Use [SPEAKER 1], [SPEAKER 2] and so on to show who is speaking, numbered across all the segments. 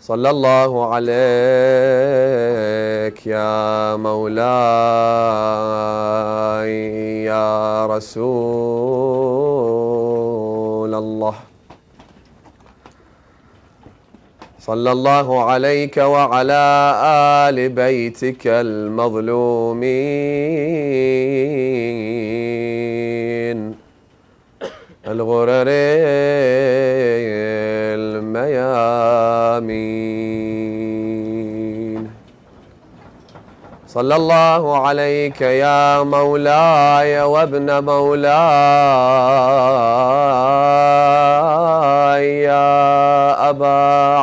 [SPEAKER 1] صلى الله عليك يا مولاي يا رسول الله. صلى الله عليك وعلى آل بيتك المظلومين الغرر الميامين. صلى الله عليك يا مولاي وابن مولاي يا أبا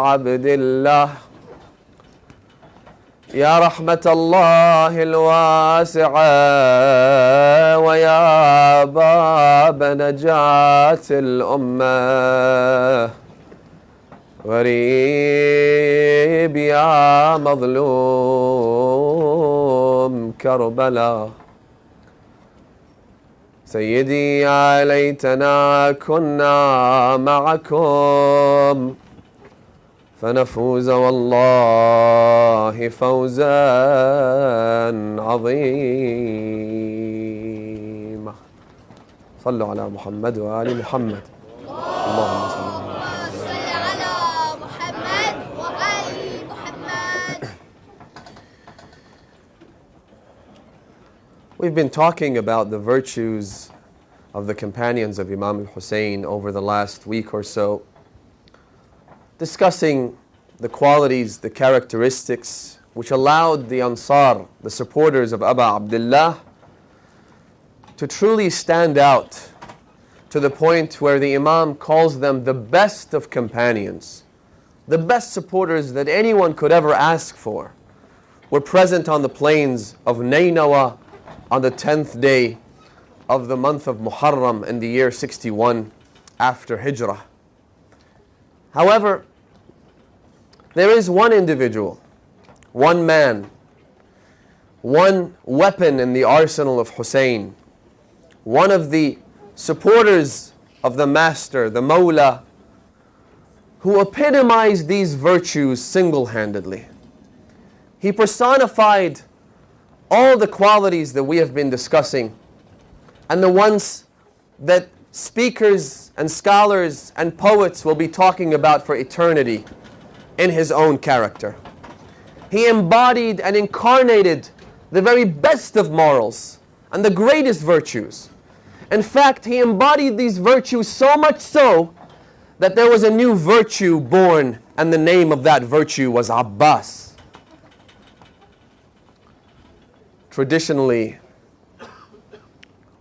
[SPEAKER 1] عبد الله يا رحمة الله الواسعة ويا باب نجاة الأمة غريب يا مظلوم كربلاء. سيدي يا ليتنا كنا معكم فنفوز والله فوزا عظيما. صلوا على محمد وآل محمد. اللهم صل
[SPEAKER 2] على محمد وآل محمد.
[SPEAKER 1] We've been talking about the virtues of the companions of Imam al-Hussein over the last week or so, discussing the qualities, the characteristics which allowed the Ansar, the supporters of Abu Abdullah, to truly stand out to the point where the Imam calls them the best of companions, the best supporters that anyone could ever ask for, were present on the plains of Nainawa on the 10th day of the month of Muharram in the year 61 after Hijrah. However, there is one individual, one man, one weapon in the arsenal of Hussein, one of the supporters of the Master, the Mawla, who epitomized these virtues single-handedly. He personified all the qualities that we have been discussing and the ones that speakers and scholars and poets will be talking about for eternity in his own character. He embodied and incarnated the very best of morals and the greatest virtues. In fact, he embodied these virtues so much so that there was a new virtue born, and the name of that virtue was Abbas. Traditionally,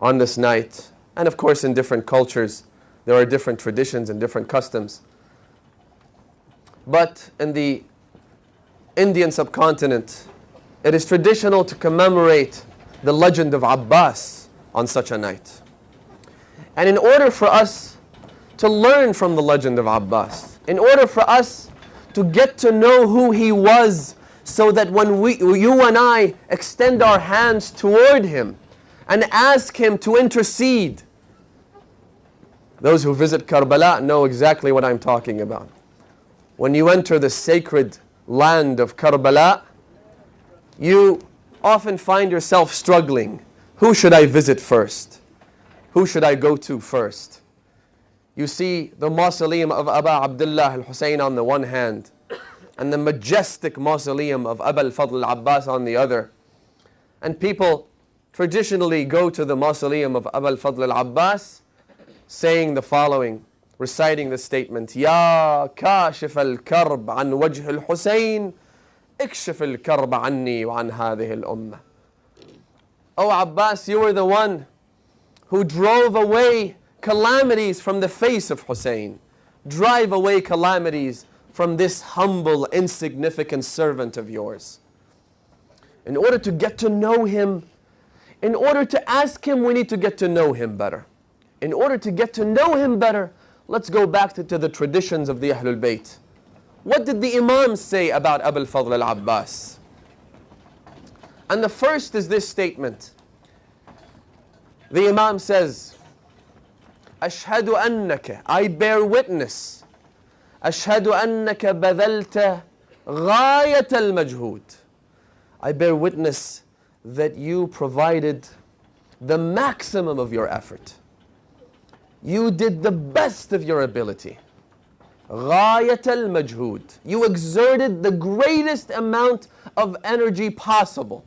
[SPEAKER 1] on this night, and of course in different cultures, there are different traditions and different customs. But in the Indian subcontinent, it is traditional to commemorate the legend of Abbas on such a night. And in order for us to learn from the legend of Abbas, in order for us to get to know who he was, so that when you and I extend our hands toward him and ask him to intercede, those who visit Karbala know exactly what I'm talking about. When you enter the sacred land of Karbala, you often find yourself struggling. Who should I visit first? Who should I go to first? You see the mausoleum of Abu Abdullah al-Hussein on the one hand, and the majestic mausoleum of Abu al-Fadl al-Abbas on the other. And people traditionally go to the mausoleum of Abu al-Fadl al-Abbas saying the following, reciting the statement, Ya kashif al-karb an wajh al-Hussein, ikshif al-karb anni wa an hadhihi al-ummah. O Abbas, you were the one who drove away calamities from the face of Hussein. Drive away calamities from this humble, insignificant servant of yours. In order to get to know him, in order to ask him, we need to get to know him better. In order to get to know him better, let's go back to the traditions of the Ahlul Bayt. What did the Imam say about Abu al-Fadl al-Abbas? And the first is this statement. The Imam says, Ashhadu annaka, I bear witness. أشهد أنك بذلت غاية المجهود. I bear witness that you provided the maximum of your effort. You did the best of your ability. غاية المجهود. You exerted the greatest amount of energy possible.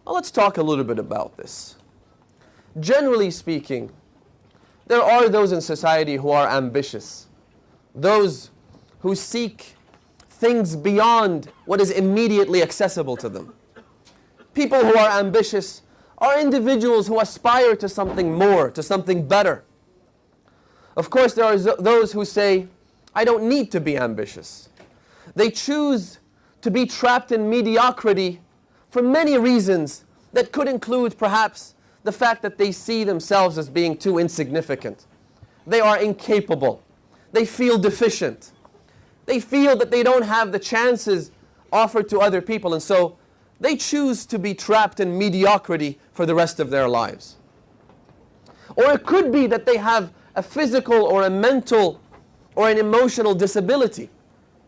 [SPEAKER 1] Well, let's talk a little bit about this. Generally speaking, there are those in society who are ambitious, those who seek things beyond what is immediately accessible to them. People who are ambitious are individuals who aspire to something more, to something better. Of course, there are those who say, I don't need to be ambitious. They choose to be trapped in mediocrity for many reasons that could include perhaps the fact that they see themselves as being too insignificant. They are incapable. They feel deficient. They feel that they don't have the chances offered to other people, and so they choose to be trapped in mediocrity for the rest of their lives. Or it could be that they have a physical or a mental or an emotional disability.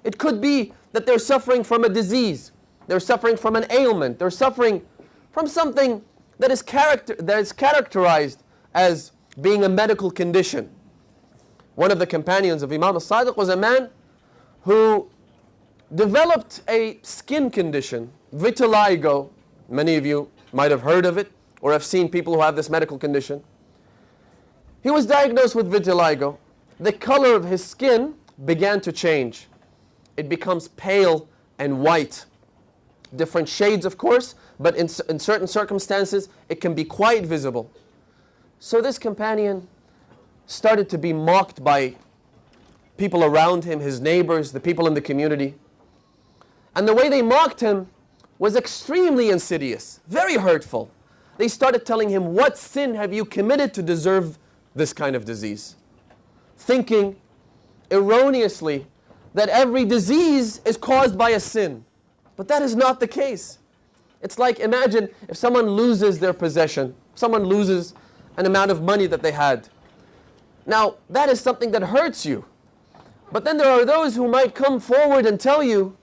[SPEAKER 1] It could be that they're suffering from a disease. They're suffering from an ailment. They're suffering from something that is characterized as being a medical condition. One of the companions of Imam al-Sadiq was a man who developed a skin condition, vitiligo. Many of you might have heard of it or have seen people who have this medical condition. He was diagnosed with vitiligo. The color of his skin began to change. It becomes pale and white. Different shades, of course, but in certain circumstances, it can be quite visible. So this companion started to be mocked by people around him, his neighbors, the people in the community. And the way they mocked him was extremely insidious, very hurtful. They started telling him, what sin have you committed to deserve this kind of disease? Thinking erroneously that every disease is caused by a sin. But that is not the case. It's like, imagine if someone loses their possession, someone loses an amount of money that they had. Now, that is something that hurts you. But then there are those who might come forward and tell you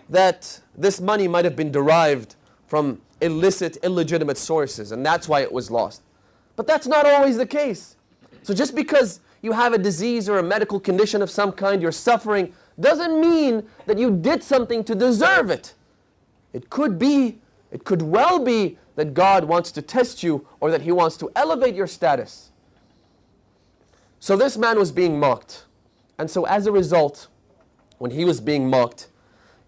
[SPEAKER 1] that this money might have been derived from illicit, illegitimate sources, and that's why it was lost. But that's not always the case. So just because you have a disease or a medical condition of some kind, you're suffering, doesn't mean that you did something to deserve it. It could well be that God wants to test you or that He wants to elevate your status. So this man was being mocked. And so as a result, when he was being mocked,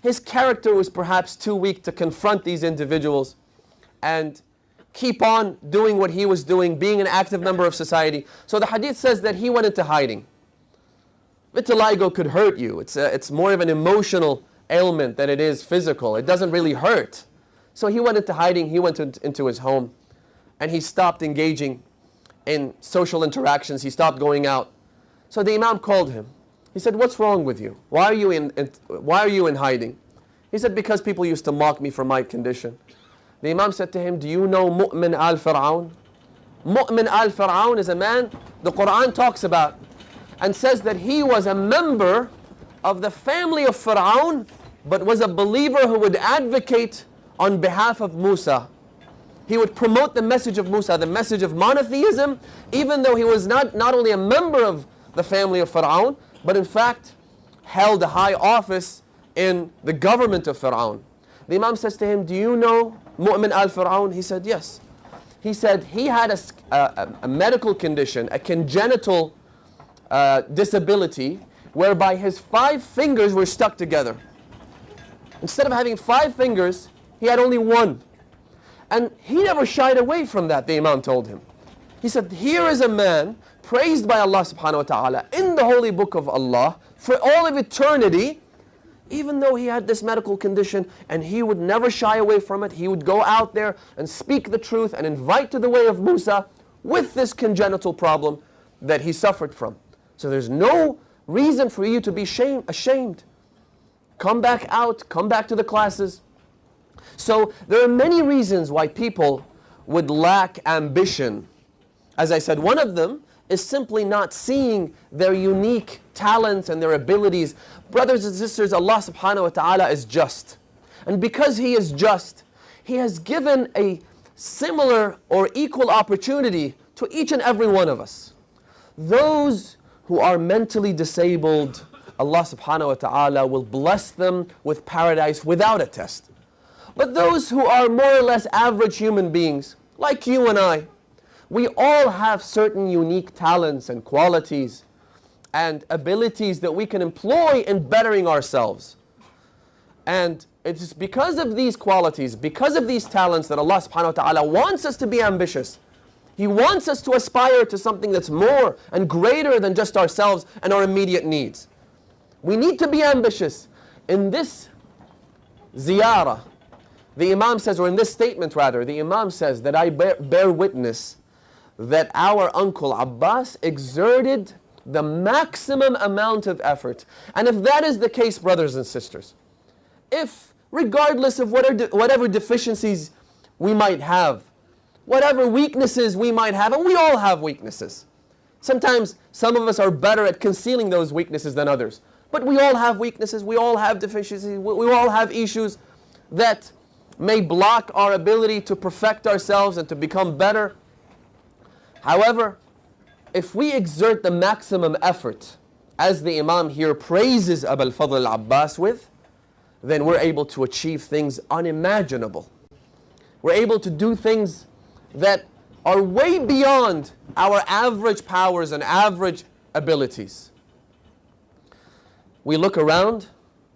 [SPEAKER 1] his character was perhaps too weak to confront these individuals and keep on doing what he was doing, being an active member of society. So the hadith says that he went into hiding. Vitiligo could hurt you. It's more of an emotional ailment than it is physical. It doesn't really hurt. So he went into hiding, he went into his home, and he stopped engaging in social interactions. He stopped going out. So the Imam called him. He said, what's wrong with you? Why are you in hiding? He said, because people used to mock me for my condition. The Imam said to him, do you know Mu'min al-Fir'aun? Mu'min al-Fir'aun is a man the Quran talks about and says that he was a member of the family of Fir'aun, but was a believer who would advocate on behalf of Musa. He would promote the message of Musa, the message of monotheism, even though he was not only a member of the family of Fir'aun, but in fact held a high office in the government of Fir'aun. The Imam says to him, do you know Mu'min al-Fir'aun? He said, yes. He said he had a medical condition, a congenital disability, whereby his 5 fingers were stuck together. Instead of having 5 fingers, he had only 1. And he never shied away from that, the Imam told him. He said, here is a man praised by Allah subhanahu wa ta'ala in the holy book of Allah for all of eternity, even though he had this medical condition, and he would never shy away from it. He would go out there and speak the truth and invite to the way of Musa with this congenital problem that he suffered from. So there's no reason for you to be ashamed. Come back out, come back to the classes. So there are many reasons why people would lack ambition. As I said, one of them is simply not seeing their unique talents and their abilities. Brothers and sisters, Allah subhanahu wa ta'ala is just. And because He is just, He has given a similar or equal opportunity to each and every one of us. Those who are mentally disabled, Allah subhanahu wa ta'ala will bless them with paradise without a test. But those who are more or less average human beings, like you and I, we all have certain unique talents and qualities and abilities that we can employ in bettering ourselves. And it is because of these qualities, because of these talents, that Allah subhanahu wa ta'ala wants us to be ambitious. He wants us to aspire to something that's more and greater than just ourselves and our immediate needs. We need to be ambitious. In this ziyarah, the Imam says, or in this statement rather, the Imam says that I bear witness that our uncle Abbas exerted the maximum amount of effort. And if that is the case, brothers and sisters, if regardless of whatever deficiencies we might have, whatever weaknesses we might have, and we all have weaknesses. Sometimes some of us are better at concealing those weaknesses than others. But we all have weaknesses, we all have deficiencies, we all have issues that may block our ability to perfect ourselves and to become better. However, if we exert the maximum effort, as the Imam here praises Abul Fadl Al-Abbas with, then we're able to achieve things unimaginable. We're able to do things that are way beyond our average powers and average abilities. We look around,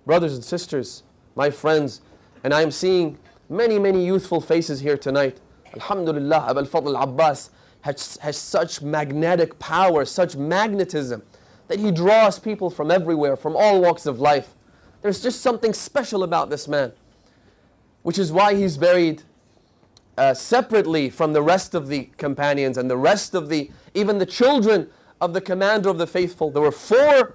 [SPEAKER 1] brothers and sisters, my friends, and I am seeing many, many youthful faces here tonight. Alhamdulillah, Abul Fadl Al-Abbas has such magnetic power, such magnetism, that he draws people from everywhere, from all walks of life. There's just something special about this man, which is why he's buried separately from the rest of the companions and the rest of even the children of the commander of the faithful. There were 4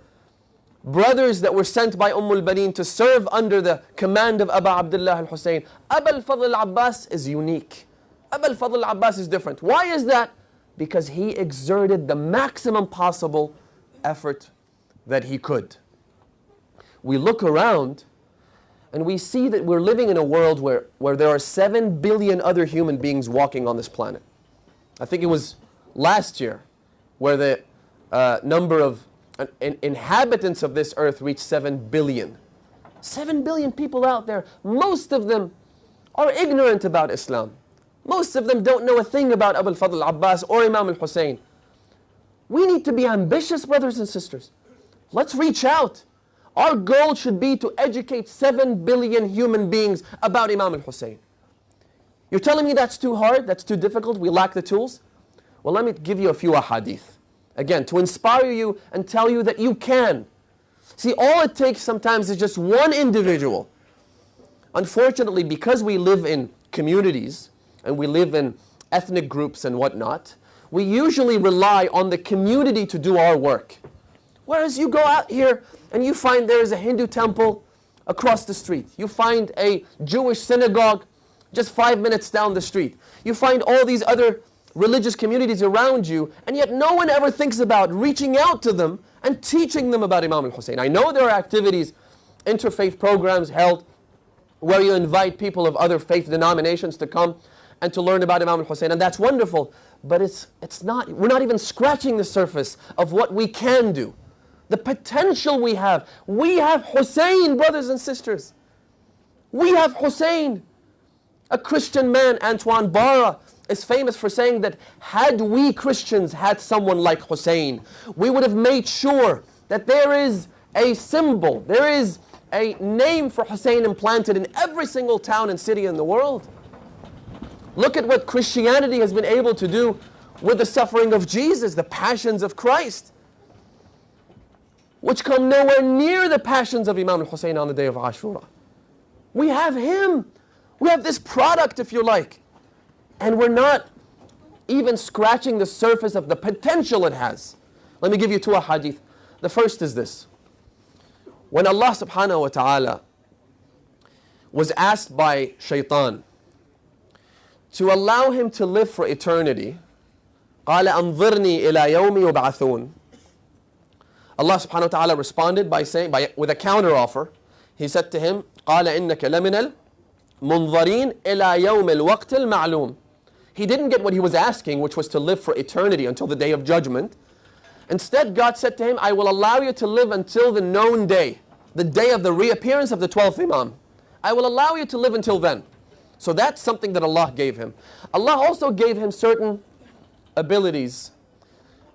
[SPEAKER 1] brothers that were sent by al-Baneen to serve under the command of Abu Abdullah al-Hussein. Abul Fadl al-Abbas is unique. Abul Fadl al-Abbas is different. Why is that? Because he exerted the maximum possible effort that he could. We look around and we see that we're living in a world where there are 7 billion other human beings walking on this planet. I think it was last year where the number of inhabitants of this earth reached 7 billion. 7 billion people out there. Most of them are ignorant about Islam. Most of them don't know a thing about Abul Fadl Abbas or Imam al-Hussein. We need to be ambitious, brothers and sisters. Let's reach out. Our goal should be to educate 7 billion human beings about Imam al-Hussein. You're telling me that's too hard, that's too difficult, we lack the tools? Well, let me give you a few ahadith. Again, to inspire you and tell you that you can. See, all it takes sometimes is just one individual. Unfortunately, because we live in communities and we live in ethnic groups and whatnot, we usually rely on the community to do our work. Whereas you go out here and you find there is a Hindu temple across the street. You find a Jewish synagogue just 5 minutes down the street. You find all these other religious communities around you, and yet no one ever thinks about reaching out to them and teaching them about Imam al-Hussein. I know there are activities, interfaith programs held where you invite people of other faith denominations to come and to learn about Imam al-Hussein, and that's wonderful, but we're not even scratching the surface of what we can do. The potential we have. We have Hussein, brothers and sisters. We have Hussein. A Christian man, Antoine Barra, is famous for saying that had we Christians had someone like Hussein, we would have made sure that there is a symbol, there is a name for Hussein implanted in every single town and city in the world. Look at what Christianity has been able to do with the suffering of Jesus, the passions of Christ, which come nowhere near the passions of Imam al-Hussein on the day of Ashura. We have him. We have this product, if you like. And we're not even scratching the surface of the potential it has. Let me give you 2 ahadith. The first is this. When Allah subhanahu wa ta'ala was asked by shaitan to allow him to live for eternity, قال أنظرني إلى يوم يبعثون. Allah subhanahu wa ta'ala responded by saying, with a counter offer. He said to him, قال إنك لمن المنظرين إلى يوم الوقت المعلوم. He didn't get what he was asking, which was to live for eternity until the day of judgment. Instead, God said to him, I will allow you to live until the known day, the day of the reappearance of the 12th Imam. I will allow you to live until then. So that's something that Allah gave him. Allah also gave him certain abilities.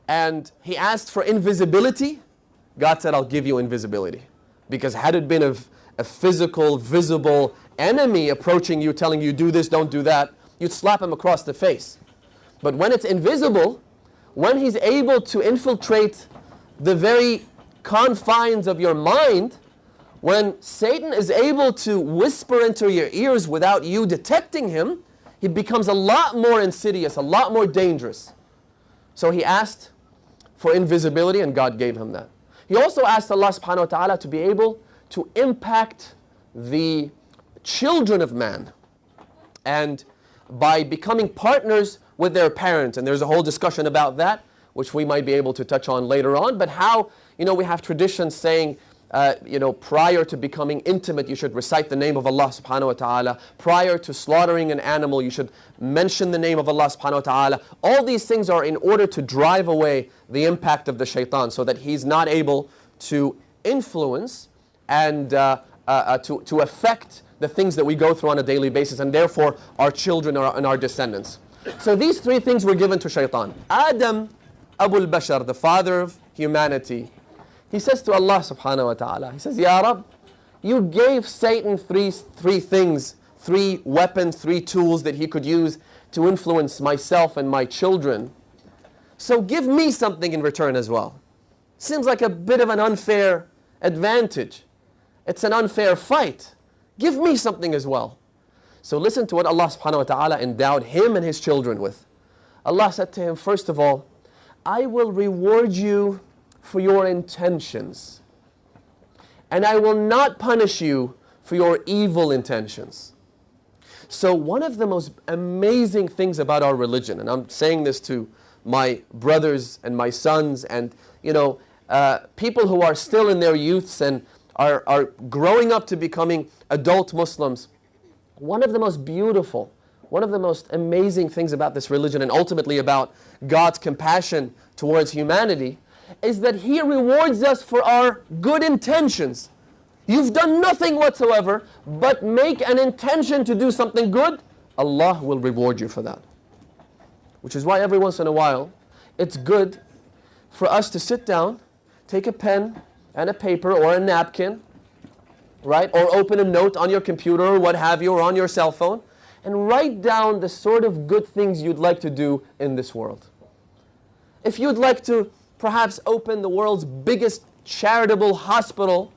[SPEAKER 1] And he asked for invisibility. God said, I'll give you invisibility. Because had it been a physical, visible enemy approaching you, telling you, do this, don't do that, you'd slap him across the face. But when it's invisible, when he's able to infiltrate the very confines of your mind, when Satan is able to whisper into your ears without you detecting him, he becomes a lot more insidious, a lot more dangerous. So he asked for invisibility, and God gave him that. He also asked Allah subhanahu wa ta'ala to be able to impact the children of man, and by becoming partners with their parents. And there's a whole discussion about that, which we might be able to touch on later on. But how, we have traditions saying, prior to becoming intimate, you should recite the name of Allah subhanahu wa ta'ala. Prior to slaughtering an animal, you should mention the name of Allah subhanahu wa ta'ala. All these things are in order to drive away the impact of the shaitan, so that he's not able to influence and to affect the things that we go through on a daily basis, and therefore our children and our descendants. So these three things were given to shaitan. Adam, Abul Bashar, the father of humanity, he says to Allah subhanahu wa ta'ala, he says, Ya Rab, you gave Satan three things, three weapons, three tools that he could use to influence myself and my children. So give me something in return as well. Seems like a bit of an unfair advantage. It's an unfair fight. Give me something as well. So listen to what Allah subhanahu wa ta'ala endowed him and his children with. Allah said to him, first of all, I will reward you for your intentions, and I will not punish you for your evil intentions. So one of the most amazing things about our religion, and I'm saying this to my brothers and my sons and people who are still in their youths and are growing up to becoming adult Muslims, one of the most beautiful, one of the most amazing things about this religion, and ultimately about God's compassion towards humanity, is that He rewards us for our good intentions. You've done nothing whatsoever but make an intention to do something good, Allah will reward you for that. Which is why every once in a while, it's good for us to sit down, take a pen and a paper or a napkin, right? Or open a note on your computer or what have you, or on your cell phone, and write down the sort of good things you'd like to do in this world. If you'd like to perhaps open the world's biggest charitable hospital,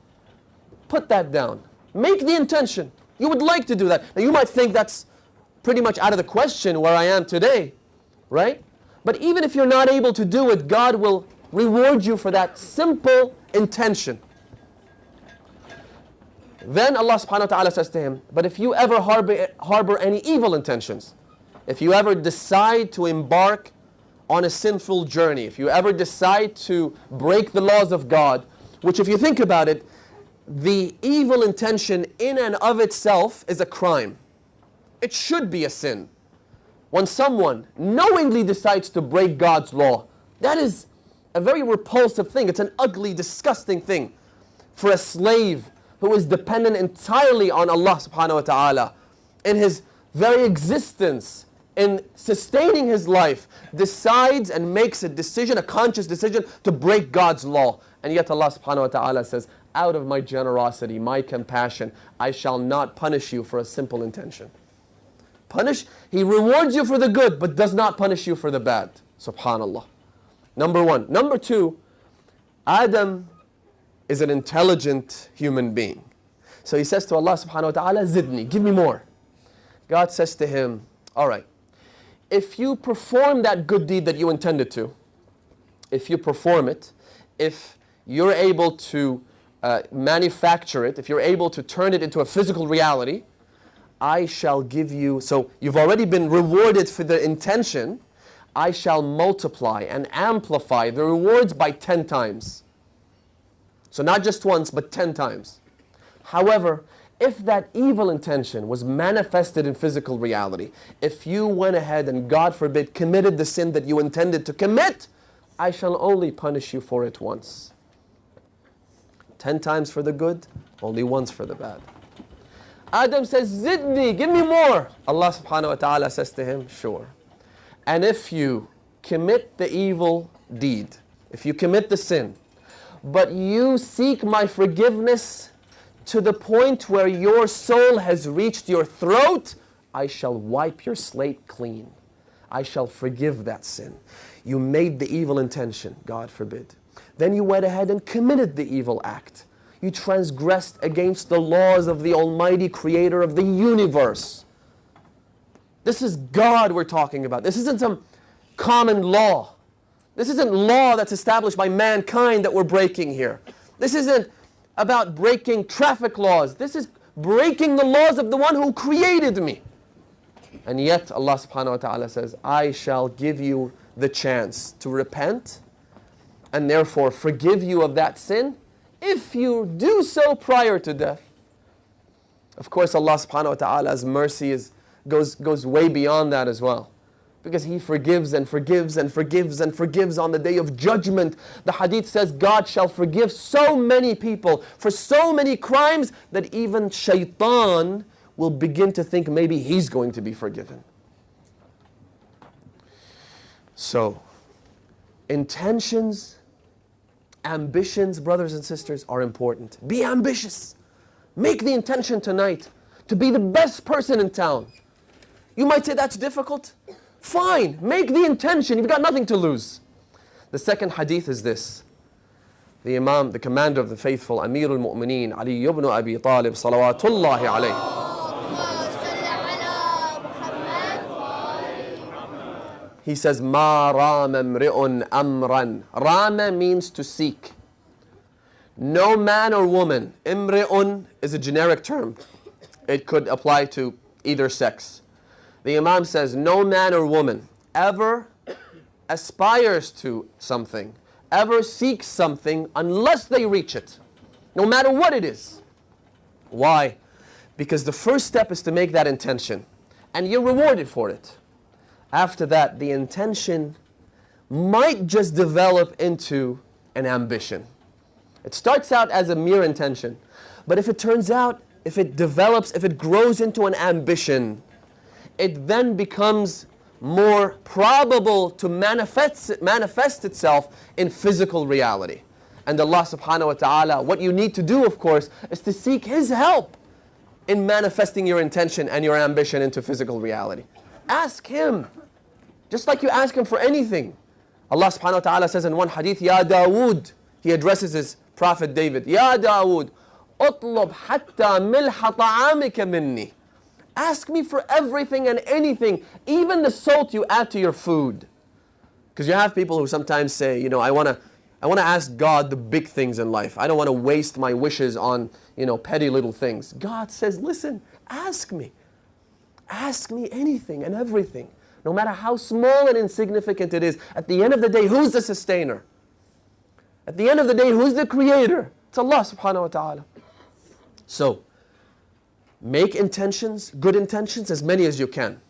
[SPEAKER 1] put that down. Make the intention. You would like to do that. Now you might think that's pretty much out of the question where I am today, right? But even if you're not able to do it, God will reward you for that simple intention. Then Allah subhanahu wa ta'ala says to him, but if you ever harbor any evil intentions, if you ever decide to embark on a sinful journey, if you ever decide to break the laws of God, which if you think about it, the evil intention in and of itself is a crime. It should be a sin. When someone knowingly decides to break God's law, that is a very repulsive thing. It's an ugly, disgusting thing for a slave who is dependent entirely on Allah subhanahu wa ta'ala in his very existence, in sustaining his life, decides and makes a decision, a conscious decision to break God's law. And yet Allah subhanahu wa ta'ala says, out of my generosity, my compassion, I shall not punish you for a simple intention. He rewards you for the good, but does not punish you for the bad. Subhanallah. Number one. Number two, Adam is an intelligent human being. So he says to Allah subhanahu wa ta'ala, Zidni, give me more. God says to him, all right, if you perform that good deed that you intended to, if you perform it, if you're able to manufacture it, if you're able to turn it into a physical reality, I shall give you, so you've already been rewarded for the intention, I shall multiply and amplify the rewards by 10 times. So not just once, but 10 times. However, if that evil intention was manifested in physical reality, if you went ahead and, God forbid, committed the sin that you intended to commit, I shall only punish you for it once. 10 times for the good, only once for the bad. Adam says, Zidni, give me more. Allah subhanahu wa ta'ala says to him, sure. And if you commit the evil deed, if you commit the sin, but you seek my forgiveness to the point where your soul has reached your throat, I shall wipe your slate clean. I shall forgive that sin. You made the evil intention, God forbid. Then you went ahead and committed the evil act. You transgressed against the laws of the Almighty Creator of the universe. This is God we're talking about. This isn't some common law. This isn't law that's established by mankind that we're breaking here. This isn't about breaking traffic laws. This is breaking the laws of the one who created me. And yet Allah subhanahu wa ta'ala says, I shall give you the chance to repent and therefore forgive you of that sin if you do so prior to death. Of course, Allah subhanahu wa ta'ala's mercy goes way beyond that as well. Because He forgives and forgives and forgives and forgives on the day of judgment. The hadith says God shall forgive so many people for so many crimes that even shaitan will begin to think maybe he's going to be forgiven. So, intentions, ambitions, brothers and sisters, are important. Be ambitious. Make the intention tonight to be the best person in town. You might say that's difficult. Fine, make the intention. You've got nothing to lose. The second hadith is this. The Imam, the commander of the faithful, Amir al-Mu'mineen, Ali ibn Abi Talib, salawatullahi alayhi. He says, Ma rama mri'un amran. Rama means to seek. No man or woman. Imri'un is a generic term. It could apply to either sex. The Imam says, no man or woman ever aspires to something, ever seeks something unless they reach it, no matter what it is. Why? Because the first step is to make that intention, and you're rewarded for it. After that, the intention might just develop into an ambition. It starts out as a mere intention, but if it turns out, if it develops, if it grows into an ambition, it then becomes more probable to manifest itself in physical reality. And Allah subhanahu wa ta'ala, what you need to do, of course, is to seek His help in manifesting your intention and your ambition into physical reality. Ask Him, just like you ask Him for anything. Allah subhanahu wa ta'ala says in one hadith, Ya Dawood, He addresses His prophet David, Ya Dawood, اطلب حتى ملح طعامك مني. Ask me for everything and anything, even the salt you add to your food. Because you have people who sometimes say, you know, I want to ask God the big things in life. I don't want to waste my wishes on, petty little things. God says, listen, ask me. Ask me anything and everything. No matter how small and insignificant it is. At the end of the day, who's the sustainer? At the end of the day, who's the creator? It's Allah subhanahu wa ta'ala. So, make intentions, good intentions, as many as you can.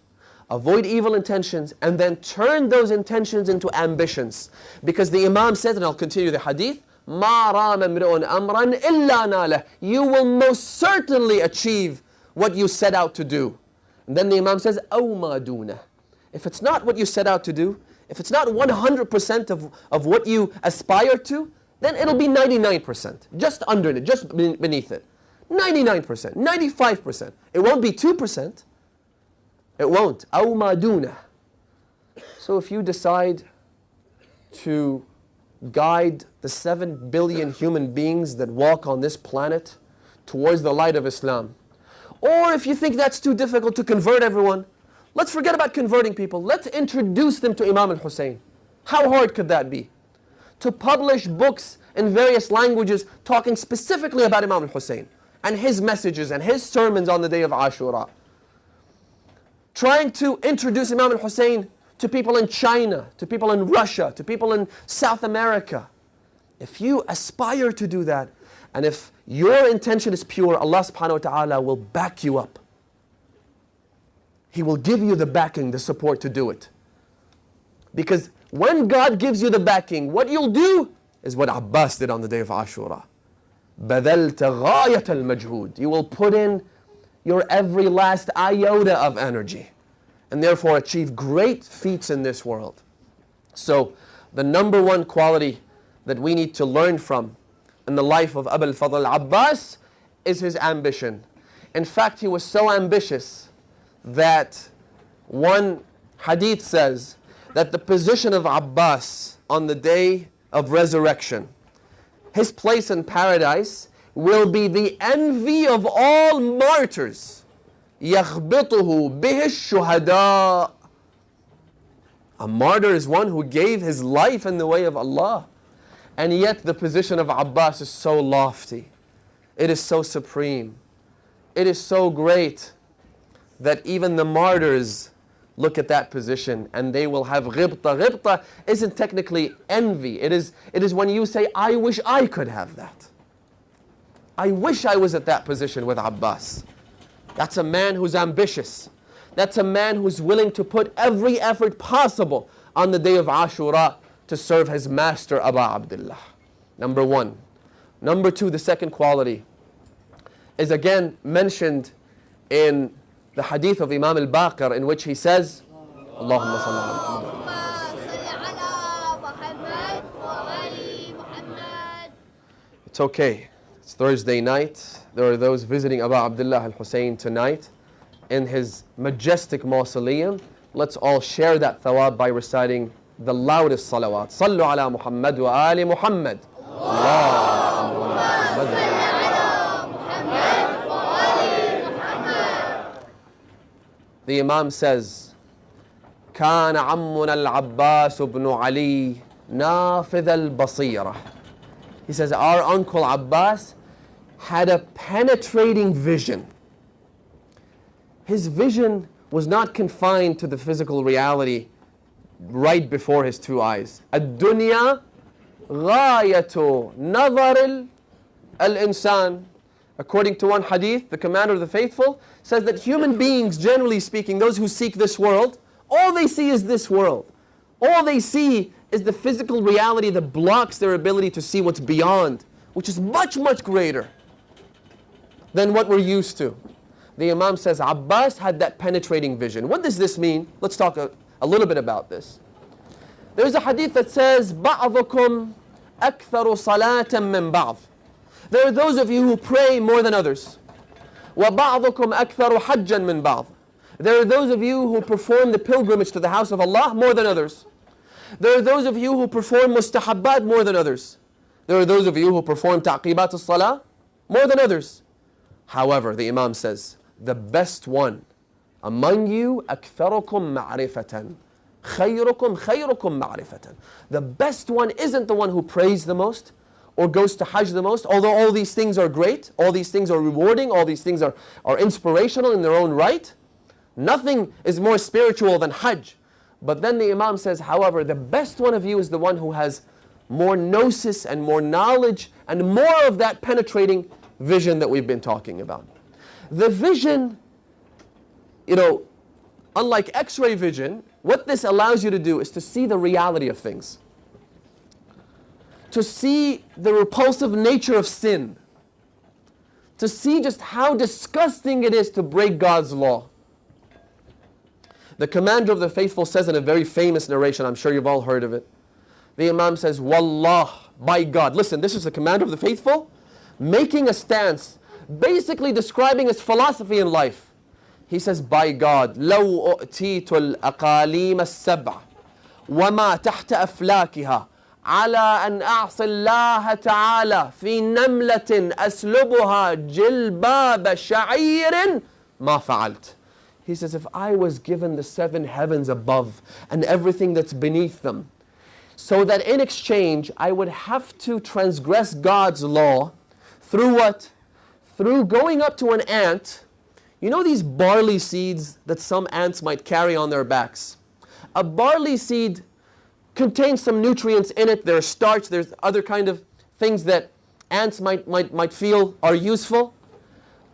[SPEAKER 1] Avoid evil intentions, and then turn those intentions into ambitions. Because the Imam said, and I'll continue the hadith, مَا رَامَ امْرِؤٌ أَمْرًا إِلَّا نَالَهُ. You will most certainly achieve what you set out to do. And then the Imam says, أَوْ مَا دُونَهُ. If it's not what you set out to do, if it's not 100% of what you aspire to, then it'll be 99%. Just under it, just beneath it. 99%, 95%. It won't be 2%. It won't. أَوْ مَا دُونَهُ. So if you decide to guide the 7 billion human beings that walk on this planet towards the light of Islam, or if you think that's too difficult to convert everyone, let's forget about converting people. Let's introduce them to Imam al-Hussein. How hard could that be? To publish books in various languages talking specifically about Imam al-Hussein and his messages and his sermons on the day of Ashura. Trying to introduce Imam al-Hussein to people in China, to people in Russia, to people in South America. If you aspire to do that, and if your intention is pure, Allah subhanahu wa ta'ala will back you up. He will give you the backing, the support to do it. Because when God gives you the backing, what you'll do is what Abbas did on the day of Ashura. بَذَلْتَ غَايَةَ الْمَجْهُودِ. You will put in your every last iota of energy, and therefore achieve great feats in this world. So the number one quality that we need to learn from in the life of Abu al-Fadl Abbas is his ambition. In fact, he was so ambitious that one hadith says that the position of Abbas on the day of resurrection, his place in paradise will be the envy of all martyrs. يَخْبِطُهُ بِهِ الشُّهَدَاء. A martyr is one who gave his life in the way of Allah. And yet the position of Abbas is so lofty. It is so supreme. It is so great that even the martyrs look at that position and they will have ghibta. Ghibta isn't technically envy. It is when you say, I wish I could have that. I wish I was at that position with Abbas. That's a man who's ambitious. That's a man who's willing to put every effort possible on the day of Ashura to serve his master, Abu Abdullah. Number one. Number two, the second quality is again mentioned in the hadith of Imam al-Baqir, in which he says, Allahumma salli ala Muhammad. It's okay. It's Thursday night. There are those visiting Abu Abdullah al-Hussein tonight in his majestic mausoleum. Let's all share that thawab by reciting the loudest salawat. Sallu ala Muhammad wa ali Muhammad. Allahumma salli ala Muhammad wa ali Muhammad. The Imam says, كان عمنا العباس بن علي نافذ البصيرة. He says, our uncle Abbas had a penetrating vision. His vision was not confined to the physical reality right before his two eyes. الدنيا غاية نظر الإنسان. According to one hadith, the commander of the faithful says that human beings, generally speaking, those who seek this world, all they see is this world. All they see is the physical reality that blocks their ability to see what's beyond, which is much, much greater than what we're used to. The Imam says Abbas had that penetrating vision. What does this mean? Let's talk a little bit about this. There's a hadith that says, بَعْضُكُمْ أَكْثَرُ صَلَاةً مِّن بَعْضٍ. There are those of you who pray more than others. وَبَعْضُكُمْ أَكْثَرُ حَجًّا مِّن بَعْضٍ. There are those of you who perform the pilgrimage to the house of Allah more than others. There are those of you who perform mustahabbat more than others. There are those of you who perform ta'qibat as-salah more than others. However, the Imam says, the best one among you, أَكْثَرُكُمْ مَعْرِفَةً خَيْرُكُمْ خَيْرُكُمْ مَعْرِفَةً. The best one isn't the one who prays the most or goes to Hajj the most, although all these things are great, all these things are rewarding, all these things are inspirational in their own right. Nothing is more spiritual than Hajj. But then the Imam says, however, the best one of you is the one who has more gnosis and more knowledge and more of that penetrating vision that we've been talking about. The vision, unlike X-ray vision, what this allows you to do is to see the reality of things. To see the repulsive nature of sin. To see just how disgusting it is to break God's law. The commander of the faithful says in a very famous narration, I'm sure you've all heard of it. The Imam says, Wallah, by God. Listen, this is the commander of the faithful making a stance, basically describing his philosophy in life. He says, by God, لو أؤتيت الأقاليم السبع وما تحت أفلاكها على أن أعصي الله تعالى في نملة أسلبها جلباب شعير ما فعلت. He says, if I was given the 7 heavens above and everything that's beneath them, so that in exchange I would have to transgress God's law through what? Through going up to an ant. You know these barley seeds that some ants might carry on their backs? a barley seed contains some nutrients in it. There's starch, there's other kind of things that ants might feel are useful.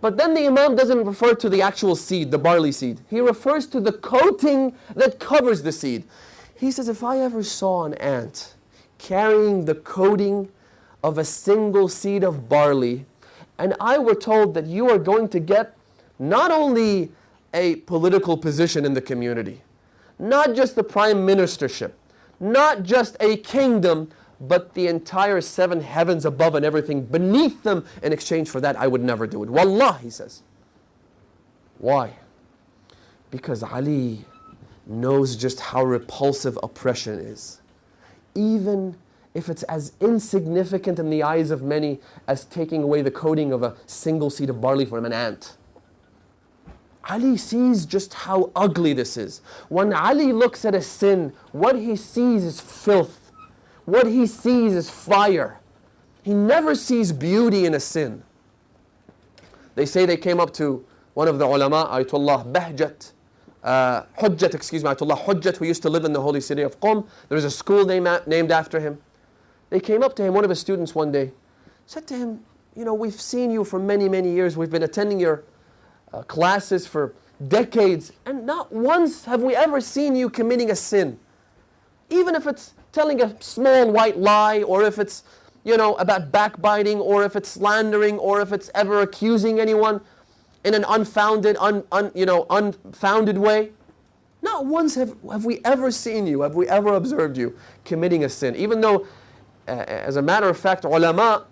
[SPEAKER 1] But then the Imam doesn't refer to the actual seed, the barley seed. He refers to the coating that covers the seed. He says, if I ever saw an ant carrying the coating of a single seed of barley, and I were told that you are going to get not only a political position in the community, not just the prime ministership, not just a kingdom, but the entire 7 heavens above and everything beneath them, in exchange for that, I would never do it. Wallah, he says. Why? Because Ali knows just how repulsive oppression is. Even if it's as insignificant in the eyes of many as taking away the coating of a single seed of barley from an ant. Ali sees just how ugly this is. When Ali looks at a sin, what he sees is filth. What he sees is fire. He never sees beauty in a sin. They say they came up to one of the ulama, Ayatollah Ayatollah Hujjat, who used to live in the holy city of Qom. There was a school named after him. They came up to him, one of his students one day, said to him, you know, we've seen you for many, many years. We've been attending your classes for decades, and not once have we ever seen you committing a sin. Even if it's telling a small white lie, or if it's, you know, about backbiting, or if it's slandering, or if it's ever accusing anyone in an unfounded way. Not once have we ever seen you, have we ever observed you committing a sin. Even though, as a matter of fact, ulama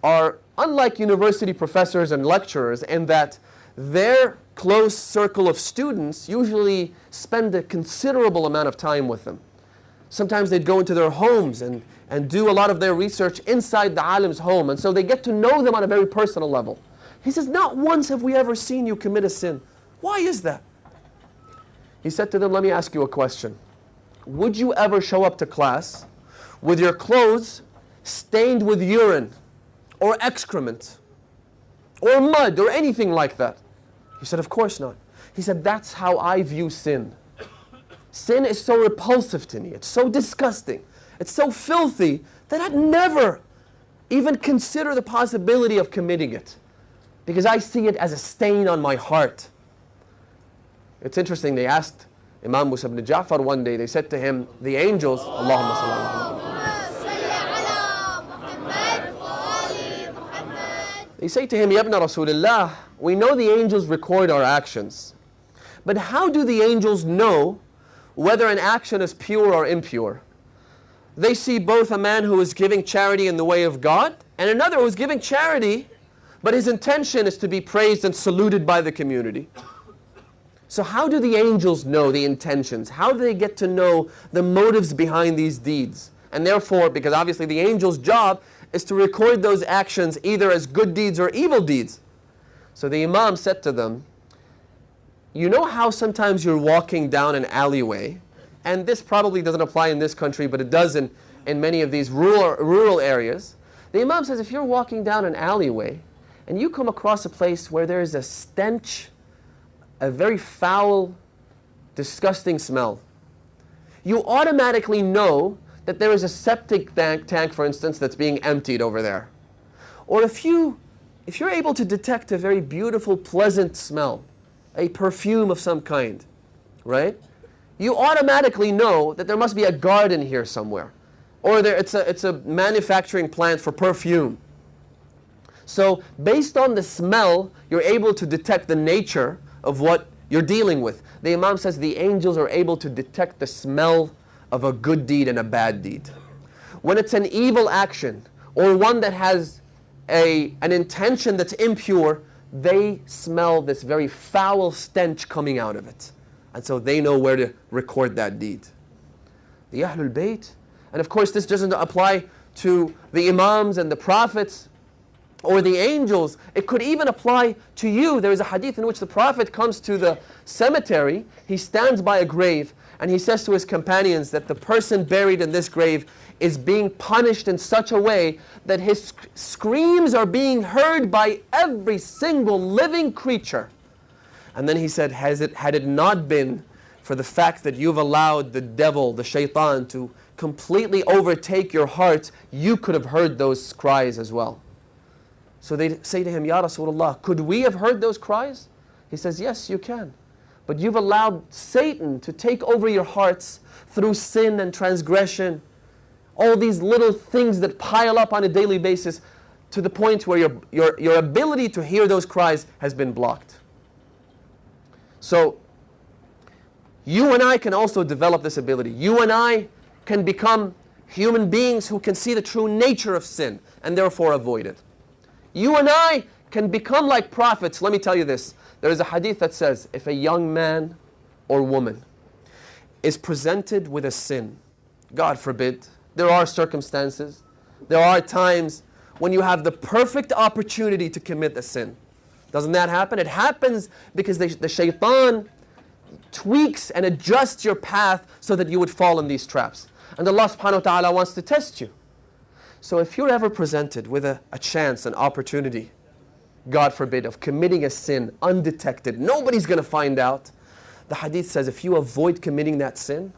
[SPEAKER 1] are unlike university professors and lecturers in that their close circle of students usually spend a considerable amount of time with them. Sometimes they'd go into their homes and do a lot of their research inside the alim's home. And so they get to know them on a very personal level. He says, not once have we ever seen you commit a sin. Why is that? He said to them, let me ask you a question. Would you ever show up to class with your clothes stained with urine or excrement or mud or anything like that? He said, of course not. He said, that's how I view sin. Sin is so repulsive to me. It's so disgusting. It's so filthy that I'd never even consider the possibility of committing it, because I see it as a stain on my heart. It's interesting, they asked Imam Musa ibn Ja'far one day, they said to him, the angels, Allahumma salli ala they say to him, Ya ibn Rasulullah, we know the angels record our actions, but how do the angels know whether an action is pure or impure? They see both a man who is giving charity in the way of God and another who is giving charity, but his intention is to be praised and saluted by the community. So how do the angels know the intentions? How do they get to know the motives behind these deeds? And therefore, because obviously the angel's job is to record those actions either as good deeds or evil deeds. So the Imam said to them, you know how sometimes you're walking down an alleyway, and this probably doesn't apply in this country, but it does in many of these rural areas. The Imam says, if you're walking down an alleyway, and you come across a place where there is a stench, a very foul, disgusting smell, you automatically know that there is a septic tank, for instance, that's being emptied over there. Or if you're able to detect a very beautiful, pleasant smell, a perfume of some kind, right? You automatically know that there must be a garden here somewhere, or it's a manufacturing plant for perfume. So based on the smell, you're able to detect the nature of what you're dealing with. The Imam says the angels are able to detect the smell of a good deed and a bad deed. When it's an evil action, or one that has an intention that's impure, they smell this very foul stench coming out of it. And so they know where to record that deed. The Ahlul Bayt, and of course this doesn't apply to the Imams and the Prophets or the angels. It could even apply to you. There is a hadith in which the Prophet comes to the cemetery, he stands by a grave, and he says to his companions that the person buried in this grave is being punished in such a way that his screams are being heard by every single living creature. And then he said, had it not been for the fact that you've allowed the devil, the shaitan, to completely overtake your heart, you could have heard those cries as well. So they say to him, Ya Rasulullah, could we have heard those cries? He says, yes, you can. But you've allowed Satan to take over your hearts through sin and transgression. All these little things that pile up on a daily basis to the point where your ability to hear those cries has been blocked. So, you and I can also develop this ability. You and I can become human beings who can see the true nature of sin and therefore avoid it. You and I can become like prophets. Let me tell you this. There is a hadith that says, if a young man or woman is presented with a sin, God forbid, there are circumstances, there are times when you have the perfect opportunity to commit a sin. Doesn't that happen? It happens because the shaitan tweaks and adjusts your path so that you would fall in these traps. And Allah subhanahu wa ta'ala wants to test you. So if you're ever presented with a chance, an opportunity, God forbid, of committing a sin undetected, nobody's going to find out. The hadith says if you avoid committing that sin,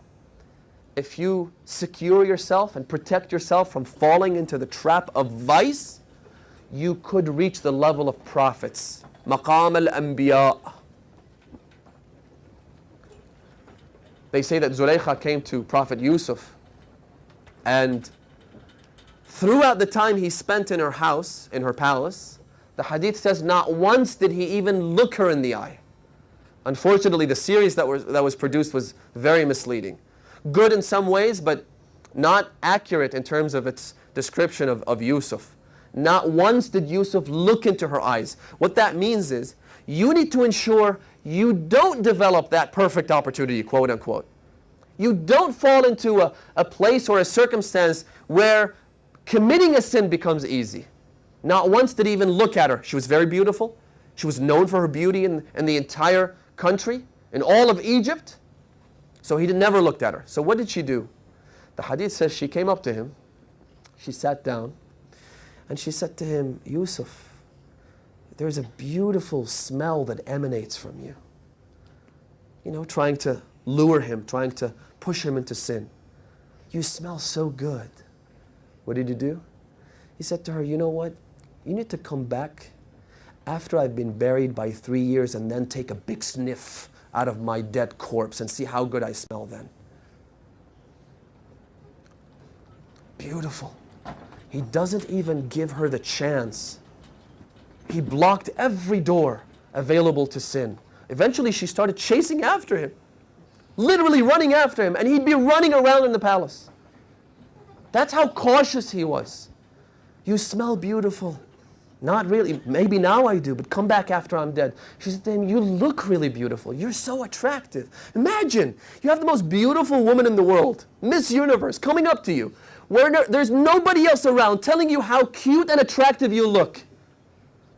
[SPEAKER 1] if you secure yourself and protect yourself from falling into the trap of vice, you could reach the level of prophets. Maqam al-anbiya. They say that Zulaykha came to Prophet Yusuf, and throughout the time he spent in her house, in her palace, the hadith says not once did he even look her in the eye. Unfortunately, the series that was produced was very misleading. Good in some ways, but not accurate in terms of its description of Yusuf. Not once did Yusuf look into her eyes. What that means is, you need to ensure you don't develop that perfect opportunity, quote unquote. You don't fall into a place or a circumstance where committing a sin becomes easy. Not once did he even look at her. She was very beautiful. She was known for her beauty in the entire country, in all of Egypt. So he never looked at her. So what did she do? The hadith says she came up to him, she sat down, and she said to him, Yusuf, there's a beautiful smell that emanates from you. You know, trying to lure him, trying to push him into sin. You smell so good. What did he do? He said to her, you know what? You need to come back after I've been buried by 3 years and then take a big sniff out of my dead corpse and see how good I smell then. Beautiful. He doesn't even give her the chance. He blocked every door available to sin. Eventually she started chasing after him, literally running after him, and he'd be running around in the palace. That's how cautious he was. You smell beautiful. Not really, maybe now I do, but come back after I'm dead. She said to him, you look really beautiful. You're so attractive. Imagine, you have the most beautiful woman in the world, Miss Universe, coming up to you, where there's nobody else around telling you how cute and attractive you look.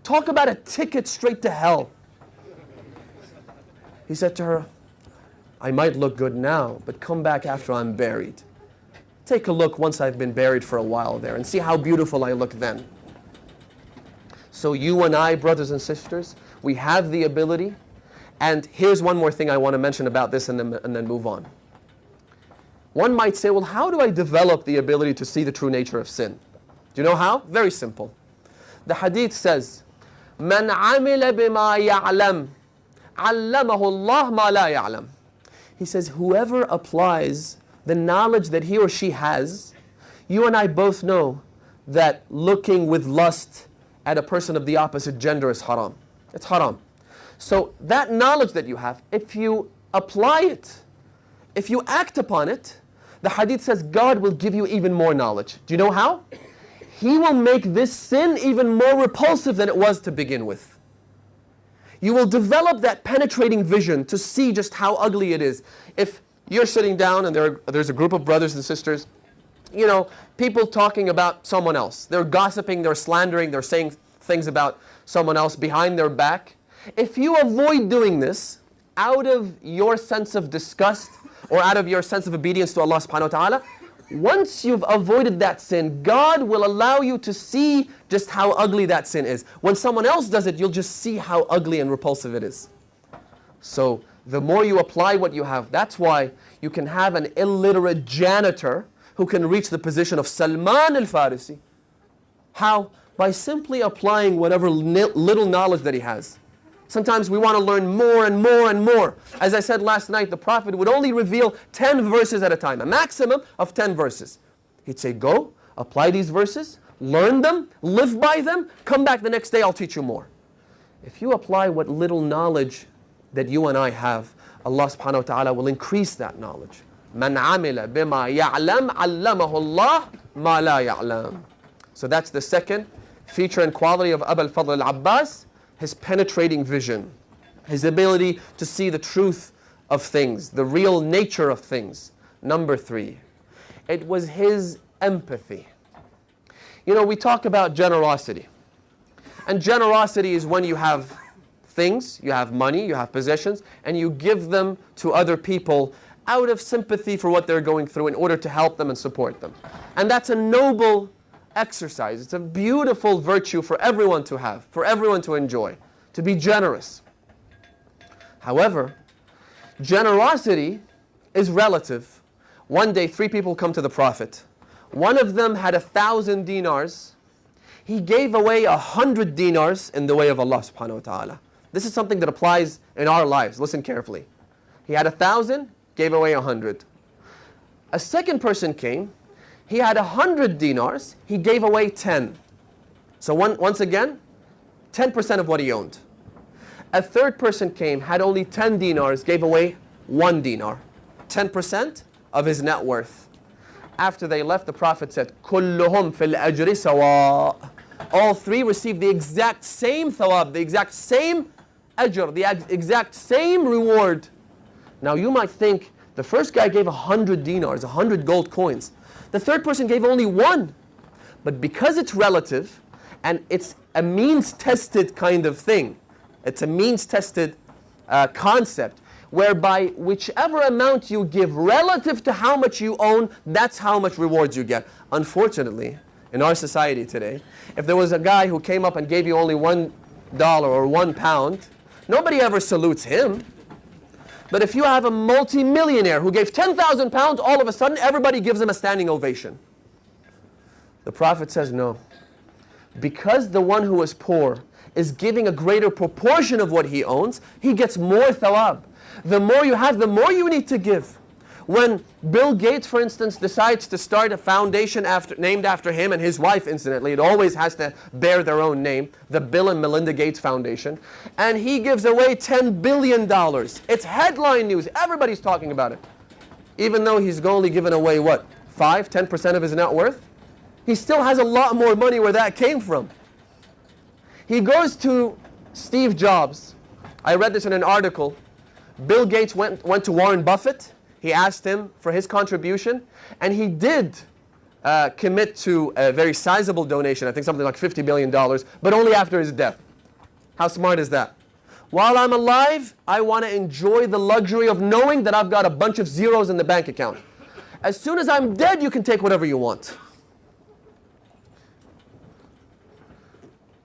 [SPEAKER 1] Talk about a ticket straight to hell. He said to her, I might look good now, but come back after I'm buried. Take a look once I've been buried for a while there and see how beautiful I look then. So you and I, brothers and sisters, we have the ability. And here's one more thing I want to mention about this and then move on. One might say, well, how do I develop the ability to see the true nature of sin? Do you know how? Very simple. The hadith says, مَنْ عَمِلَ بِمَا يَعْلَمْ عَلَّمَهُ اللَّهُ مَا لَا يَعْلَمْ. He says, whoever applies the knowledge that he or she has, you and I both know that looking with lust at a person of the opposite gender is haram. It's haram. So that knowledge that you have, if you apply it, if you act upon it, the hadith says God will give you even more knowledge. Do you know how? He will make this sin even more repulsive than it was to begin with. You will develop that penetrating vision to see just how ugly it is. If you're sitting down and there's a group of brothers and sisters, you know, people talking about someone else. They're gossiping, they're slandering, they're saying things about someone else behind their back. If you avoid doing this out of your sense of disgust or out of your sense of obedience to Allah subhanahu wa ta'ala, once you've avoided that sin, God will allow you to see just how ugly that sin is. When someone else does it, you'll just see how ugly and repulsive it is. So the more you apply what you have. That's why you can have an illiterate janitor who can reach the position of Salman al-Farisi. How? By simply applying whatever little knowledge that he has. Sometimes we want to learn more and more and more. As I said last night, the Prophet would only reveal 10 verses at a time, a maximum of 10 verses. He'd say, go, apply these verses, learn them, live by them, come back the next day, I'll teach you more. If you apply what little knowledge that you and I have, Allah subhanahu wa ta'ala will increase that knowledge. مَنْ عَمِلَ بِمَا يَعْلَمْ عَلَّمَهُ اللَّهُ مَا لَا يَعْلَمْ. So that's the second feature and quality of Abu al-Fadl al-Abbas, his penetrating vision, his ability to see the truth of things, the real nature of things. Number 3, it was his empathy. You know, we talk about generosity. And generosity is when you have things, you have money, you have possessions, and you give them to other people out of sympathy for what they're going through in order to help them and support them. And that's a noble exercise. It's a beautiful virtue for everyone to have, for everyone to enjoy, to be generous. However, generosity is relative. One day, 3 people come to the Prophet. One of them had 1,000 dinars. He gave away 100 dinars in the way of Allah subhanahu wa ta'ala. This is something that applies in our lives. Listen carefully. He had 1,000, gave away 100. A second person came. He had 100 dinars. He gave away 10. So once again, 10% of what he owned. A third person came, had only 10 dinars, gave away 1 dinar. 10% of his net worth. After they left, the Prophet said, كُلُّهُمْ فِي الْأَجْرِ سَوَاء. All 3 received the exact same thawab, the exact same ajr, the exact same reward. Now you might think, the first guy gave 100 dinars, 100 gold coins. The third person gave only 1. But because it's relative, and it's a means-tested kind of thing, it's a means-tested concept, whereby whichever amount you give relative to how much you own, that's how much rewards you get. Unfortunately, in our society today, if there was a guy who came up and gave you only $1 or £1, nobody ever salutes him. But if you have a multi-millionaire who gave 10,000 pounds, all of a sudden everybody gives him a standing ovation. The Prophet says no. Because the one who is poor is giving a greater proportion of what he owns, he gets more thawab. The more you have, the more you need to give. When Bill Gates, for instance, decides to start a foundation named after him and his wife, incidentally, it always has to bear their own name, the Bill and Melinda Gates Foundation, and he gives away $10 billion. It's headline news. Everybody's talking about it. Even though he's only given away, what, 5, 10% of his net worth? He still has a lot more money where that came from. He goes to Steve Jobs. I read this in an article. Bill Gates went to Warren Buffett. He asked him for his contribution, and he did commit to a very sizable donation, I think something like $50 billion, but only after his death. How smart is that? While I'm alive, I want to enjoy the luxury of knowing that I've got a bunch of zeros in the bank account. As soon as I'm dead, you can take whatever you want.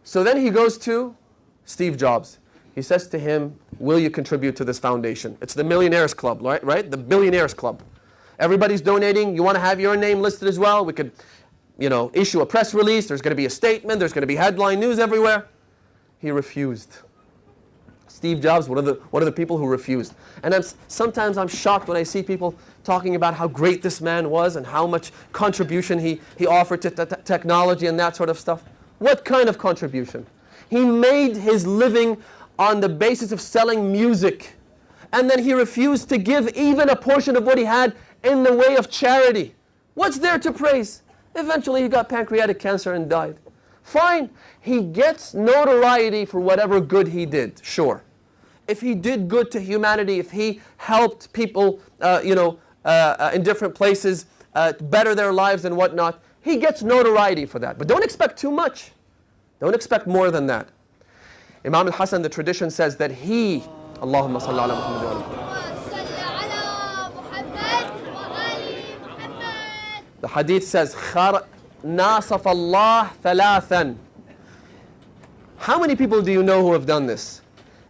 [SPEAKER 1] So then he goes to Steve Jobs. He says to him, will you contribute to this foundation? It's the Millionaires Club, right? The Billionaires Club. Everybody's donating. You want to have your name listed as well? We could, issue a press release. There's going to be a statement. There's going to be headline news everywhere. He refused. Steve Jobs, one of the people who refused. And sometimes I'm shocked when I see people talking about how great this man was and how much contribution he offered to technology and that sort of stuff. What kind of contribution? He made his living on the basis of selling music. And then he refused to give even a portion of what he had in the way of charity. What's there to praise? Eventually he got pancreatic cancer and died. Fine, he gets notoriety for whatever good he did, sure. If he did good to humanity, if he helped people in different places better their lives and whatnot, he gets notoriety for that. But don't expect too much. Don't expect more than that. Imam al-Hasan, the tradition says that he, Allahumma salli ala Muhammad. The hadith says, نَاصَفَ اللَّهِ ثَلَاثًا. How many people do you know who have done this?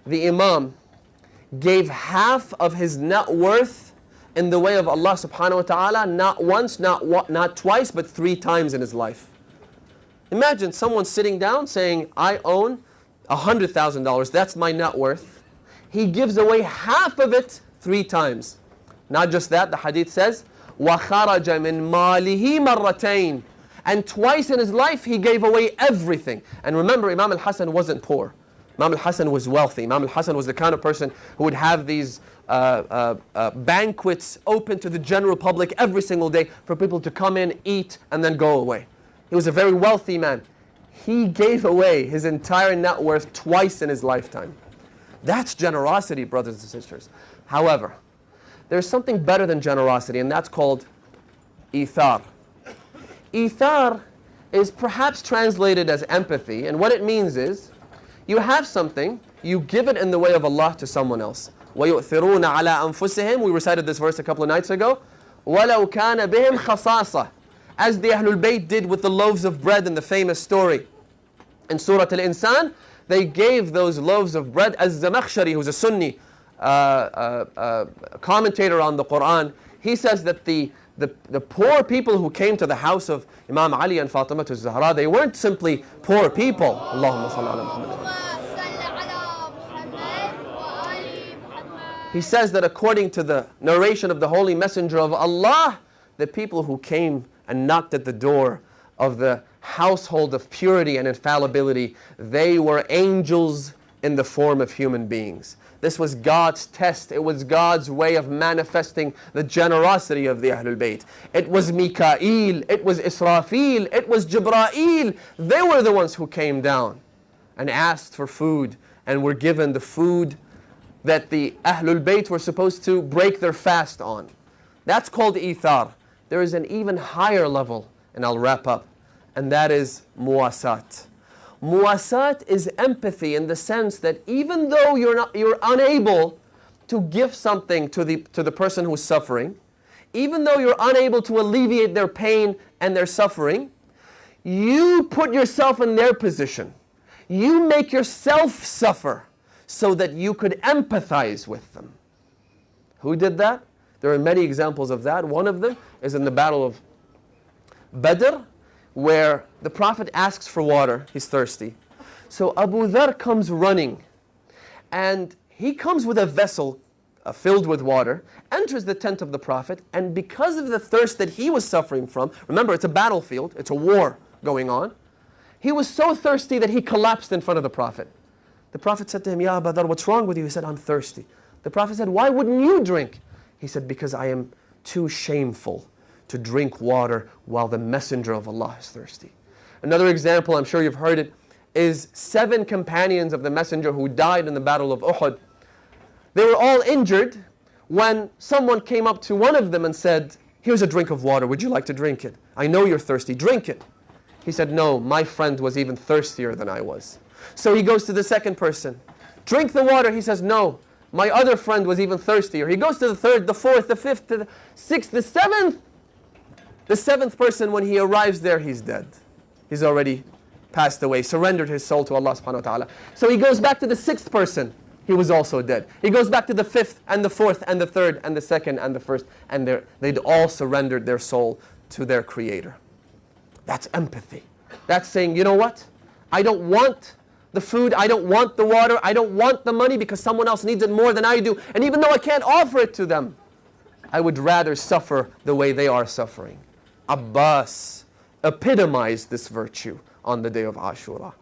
[SPEAKER 1] The Imam, gave half of his net worth in the way of Allah subhanahu wa ta'ala, not once, not twice, but 3 times in his life. Imagine someone sitting down saying, I own $100,000, that's my net worth. He gives away half of it 3 times. Not just that, the hadith says, وَخَرَجَ مِن مَالِهِ مَرَّتَيْنِ, and twice in his life he gave away everything. And remember, Imam al-Hasan wasn't poor. Imam al-Hasan was wealthy. Imam al-Hasan was the kind of person who would have these banquets open to the general public every single day for people to come in, eat, and then go away. He was a very wealthy man. He gave away his entire net worth twice in his lifetime. That's generosity, brothers and sisters. However, there's something better than generosity, and that's called ithar. Ithar is perhaps translated as empathy, and what it means is, you have something, you give it in the way of Allah to someone else. وَيُؤْثِرُونَ عَلَىٰ أَنفُسِهِمْ, we recited this verse a couple of nights ago. وَلَوْ كَانَ بِهِمْ خَصَاصَةً, as the Ahlul Bayt did with the loaves of bread in the famous story. In Surah Al-Insan, they gave those loaves of bread. As-Zamakhshari, who's a Sunni commentator on the Quran, he says that the poor people who came to the house of Imam Ali and Fatima to Zahra, they weren't simply poor people. Allahumma salli ala Muhammad. He says that according to the narration of the Holy Messenger of Allah, the people who came and knocked at the door of the household of purity and infallibility, they were angels in the form of human beings. This was God's test. It was God's way of manifesting the generosity of the Ahlul Bayt. It was Mikael, it was Israfil, it was Jibra'il. They were the ones who came down and asked for food and were given the food that the Ahlul Bayt were supposed to break their fast on. That's called ithar. There is an even higher level, and I'll wrap up, and that is muwasat. Muwasat is empathy in the sense that even though you're unable to give something to the person who's suffering, even though you're unable to alleviate their pain and their suffering, you put yourself in their position. You make yourself suffer so that you could empathize with them. Who did that? There are many examples of that. One of them is in the Battle of Badr, where the Prophet asks for water. He's thirsty. So Abu Dharr comes running, and he comes with a vessel filled with water, enters the tent of the Prophet, and because of the thirst that he was suffering from, remember it's a battlefield, it's a war going on, he was so thirsty that he collapsed in front of the Prophet. The Prophet said to him, Ya Abu Dharr, what's wrong with you? He said, I'm thirsty. The Prophet said, why wouldn't you drink? He said, because I am too shameful to drink water while the Messenger of Allah is thirsty. Another example, I'm sure you've heard it, is 7 companions of the Messenger who died in the Battle of Uhud. They were all injured when someone came up to one of them and said, here's a drink of water, would you like to drink it? I know you're thirsty, drink it. He said, no, my friend was even thirstier than I was. So he goes to the second person, drink the water. He says, no, my other friend was even thirstier. He goes to the third, the fourth, the fifth, the sixth, the seventh. The 7th person, when he arrives there, he's dead. He's already passed away, surrendered his soul to Allah subhanahu wa ta'ala. So he goes back to the 6th person. He was also dead. He goes back to the 5th and the 4th and the 3rd and the 2nd and the 1st, and they'd all surrendered their soul to their Creator. That's empathy. That's saying, you know what? I don't want the food, I don't want the water, I don't want the money because someone else needs it more than I do. And even though I can't offer it to them, I would rather suffer the way they are suffering. Abbas epitomized this virtue on the day of Ashura.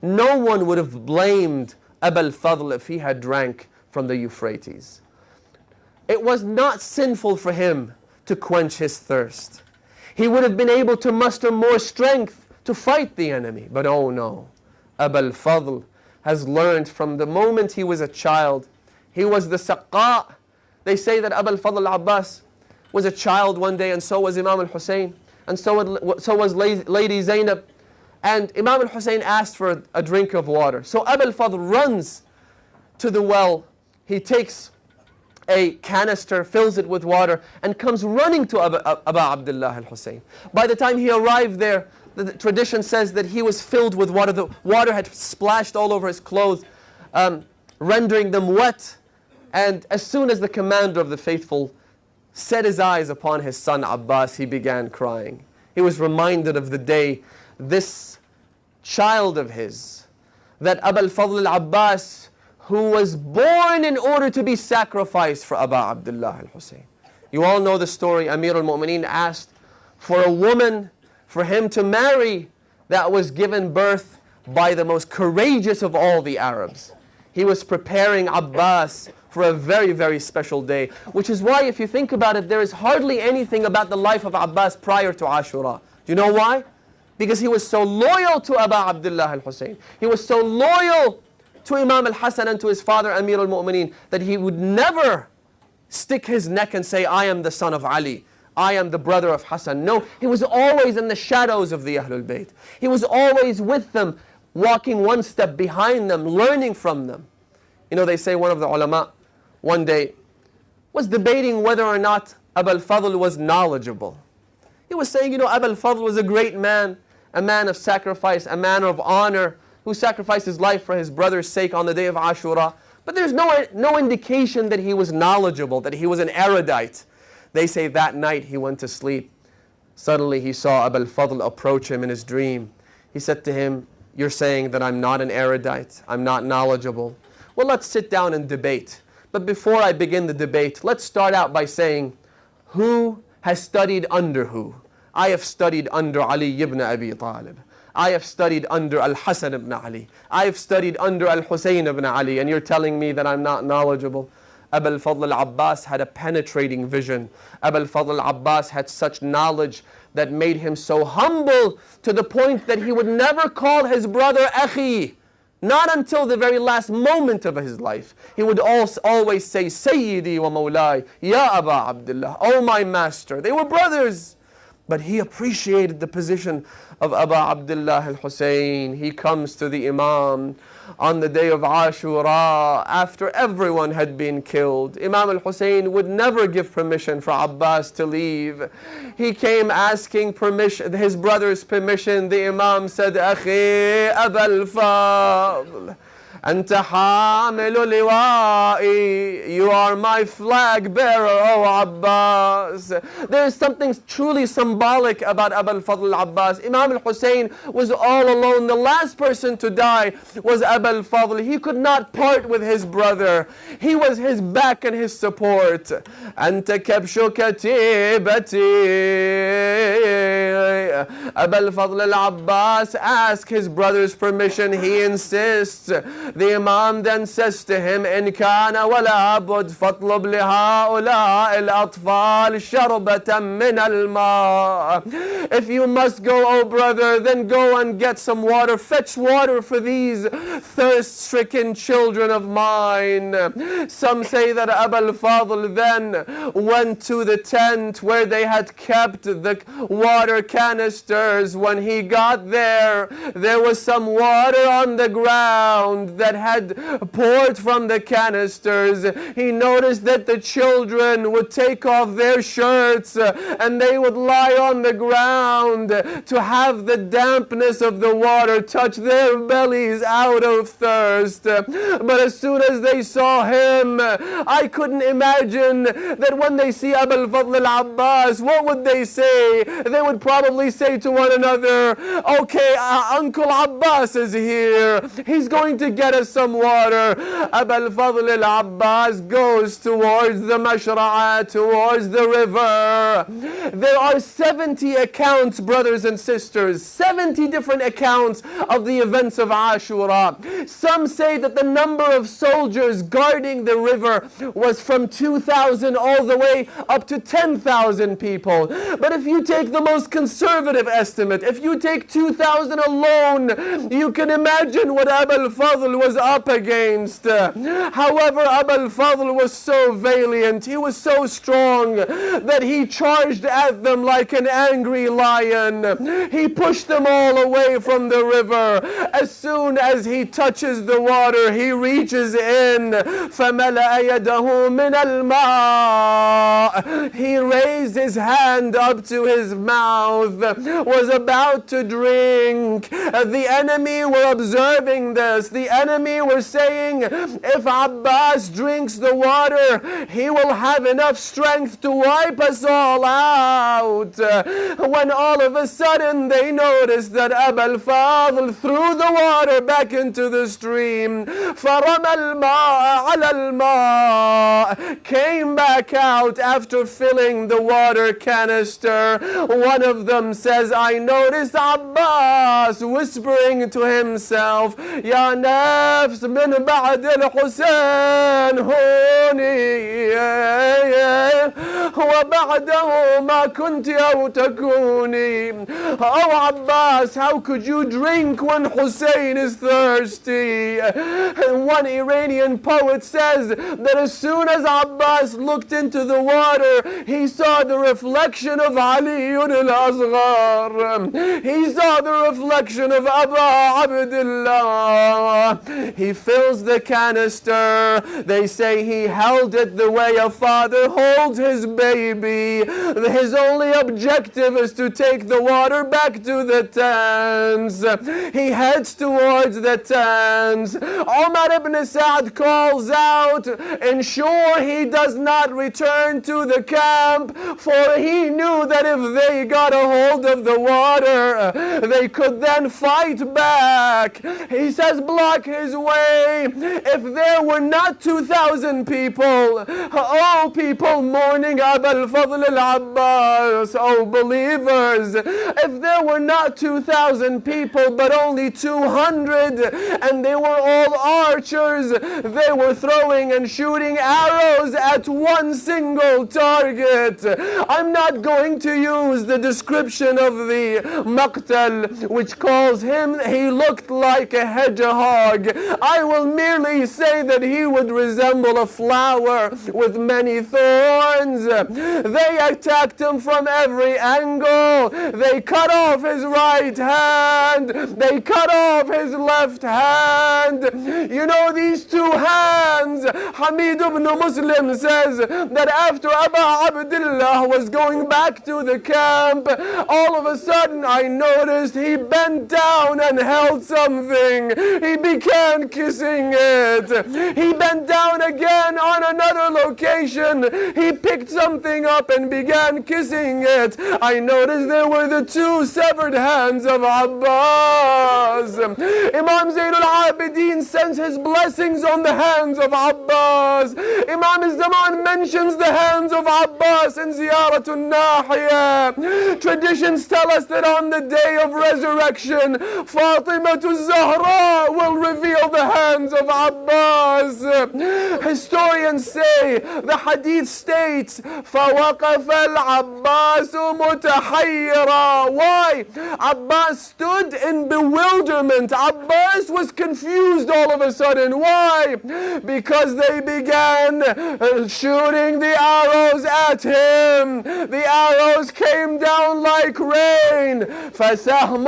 [SPEAKER 1] No one would have blamed Abu al-Fadl if he had drank from the Euphrates. It was not sinful for him to quench his thirst. He would have been able to muster more strength to fight the enemy. But oh no, Abu al-Fadl has learned from the moment he was a child. He was the Saqqa. They say that Abu al-Fadl al-Abbas was a child one day, and so was Imam al-Hussein, and so was Lady Zainab. And Imam al-Hussein asked for a drink of water. So Abu al-Fadl runs to the well. He takes a canister, fills it with water, and comes running to Abu Abdullah al-Hussein. By the time he arrived there, the tradition says that he was filled with water. The water had splashed all over his clothes, rendering them wet. And as soon as the commander of the faithful set his eyes upon his son Abbas, he began crying. He was reminded of the day this child of his, that Abu al-Fadl al-Abbas, who was born in order to be sacrificed for Abu Abdullah al-Hussein. You all know the story. Amir al-Mu'mineen asked for a woman for him to marry that was given birth by the most courageous of all the Arabs. He was preparing Abbas for a very, very special day, which is why, if you think about it, there is hardly anything about the life of Abbas prior to Ashura. Do you know why? Because he was so loyal to Abu Abdullah al-Hussein. He was so loyal to Imam al-Hasan and to his father Amir al-Mu'mineen that he would never stick his neck and say, I am the son of Ali, I am the brother of Hassan. No, he was always in the shadows of the Ahlul Bayt. He was always with them, walking one step behind them, learning from them. You know, they say one of the ulama one day was debating whether or not Abu al-Fadl was knowledgeable. He was saying, you know, Abu al-Fadl was a great man, a man of sacrifice, a man of honor, who sacrificed his life for his brother's sake on the day of Ashura. But there's no indication that he was knowledgeable, that he was an erudite. They say that night he went to sleep. Suddenly he saw Abu al-Fadl approach him in his dream. He said to him, you're saying that I'm not an erudite, I'm not knowledgeable. Well, let's sit down and debate. But before I begin the debate, let's start out by saying, who has studied under who? I have studied under Ali ibn Abi Talib. I have studied under Al-Hasan ibn Ali. I have studied under Al-Husayn ibn Ali, and you're telling me that I'm not knowledgeable? Abu al-Fadl al-Abbas had a penetrating vision. Abu al-Fadl al-Abbas had such knowledge that made him so humble to the point that he would never call his brother Akhi. Not until the very last moment of his life. He would always say, Sayyidi wa Mawlai, Ya Aba Abdullah, oh my master. They were brothers. But he appreciated the position of Abu Abdullah al-Hussein. He comes to the Imam on the day of Ashura after everyone had been killed. Imam al-Hussein would never give permission for Abbas to leave. He came asking permission, his brother's permission. The Imam said, Akhi Abu al-Fadl, Anta hamilu liwa'i, you are my flag bearer, O Abbas. There is something truly symbolic about Abu al-Fadl al-Abbas. Imam al-Hussein was all alone. The last person to die was Abu al-Fadl. He could not part with his brother. He was his back and his support. Anta kabshu katibati. Abu al-Fadl al-Abbas asked his brother's permission. He insists. The Imam then says to him, إن كان ولا بد فاطلب لهؤلاء الأطفال شربة من الماء. If you must go, O brother, then go and get some water. Fetch water for these thirst-stricken children of mine. Some say that Abu al-Fadl then went to the tent where they had kept the water canisters. When he got there, there was some water on the ground that had poured from the canisters. He noticed that the children would take off their shirts and they would lie on the ground to have the dampness of the water touch their bellies out of thirst. But as soon as they saw him, I couldn't imagine that when they see Abu al-Fadl al-Abbas, what would they say? They would probably say to one another, okay, Uncle Abbas is here. He's going to get us some water. Abu al-Fadl al-Abbas goes towards the Mashra'ah, towards the river. There are 70 accounts, brothers and sisters, 70 different accounts of the events of Ashura. Some say that the number of soldiers guarding the river was from 2,000 all the way up to 10,000 people. But if you take the most conservative estimate, if you take 2,000 alone, you can imagine what Abu al-Fadl was up against. However, Abu al-Fadl was so valiant, he was so strong that he charged at them like an angry lion. He pushed them all away from the river. As soon as he touches the water, he reaches in. فَمَلَأَ يَدَهُ مِنَ الْمَاءِ. He raised his hand up to his mouth, was about to drink. The enemy were observing this. The enemy were saying, if Abbas drinks the water, he will have enough strength to wipe us all out. When all of a sudden they noticed that Abu al-Fadl threw the water back into the stream, فَرَمَى الْمَاءَ عَلَى الْمَاءِ, came back out after filling the water canister. One of them says, I noticed Abbas whispering to himself, Ya nafs min ba'd al-Husayn huni wa ba'dahu ma kunti aw takuni. Oh Abbas, how could you drink when Hussein is thirsty? And one Iranian poet says that as soon as Abbas looked into the water, he saw the reflection of Ali al-Asghar. He saw the reflection of Abu Abdullah. He fills the canister. They say he held it the way a father holds his baby. His only objective is to take the water back to the tents. He heads towards the tents. Umar ibn Sa'd calls out, ensure he does not return to the camp, for he knew that if they got a hold of the water, they could then fight back. He says, block his way. If there were not 2,000 people, oh people mourning Abu al-Fadl al-Abbas, oh believers, if there were not 2,000 people but only 200, and they were all archers, they were throwing and shooting arrows at one single target. I'm not going to use the description of the Maqtal, which calls him, he looked like a hedgehog. I will merely say that he would resemble a flower with many thorns. They attacked him from every angle. They cut off his right hand. They cut off his left hand. You know, these two hands, Hamid ibn Muslim says that after Abu Abdullah was going back to the camp, all of a sudden I noticed he bent down and held something. He began kissing it. He bent down again on another location. He picked something up and began kissing it. I noticed there were the two severed hands of Abbas. Imam Zayn al-Abidin sends his blessings on the hands of Abbas. Imam al-Zaman mentions the hands of Abbas in Ziyaratul Nahiya. Traditions tell us that on the day of resurrection, Fatima Zahra will reveal the hands of Abbas. Historians say, the hadith states, فَوَقَفَ الْعَبَّاسُ مُتَحَيِّرًا. Why? Abbas stood in bewilderment. Abbas was confused all of a sudden. Why? Because they began shooting the arrows at him. The arrows came down like rain. فَسَهْمٌ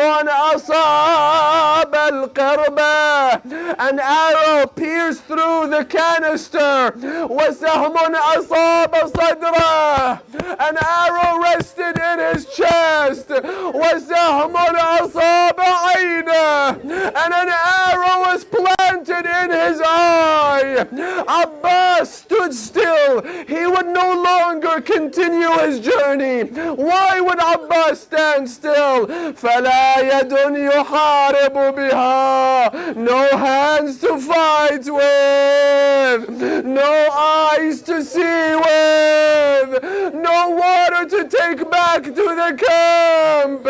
[SPEAKER 1] أَصَابَ الْقِرْبَةِ. An arrow pierced through the canister. وَسَهْمٌ أَصَابَ صَدْرَهُ. An arrow rested in his chest. وَسَهْمٌ أَصَابَ عَيْنَهُ. And an arrow was planted in his eye. Abbas stood still. He would no longer continue his journey. Why would Abbas stand still? فَلَا يَدٌ يُحَارِبُ بِهَا. No hands to fight with. No eyes to see with. No water to take back to the camp.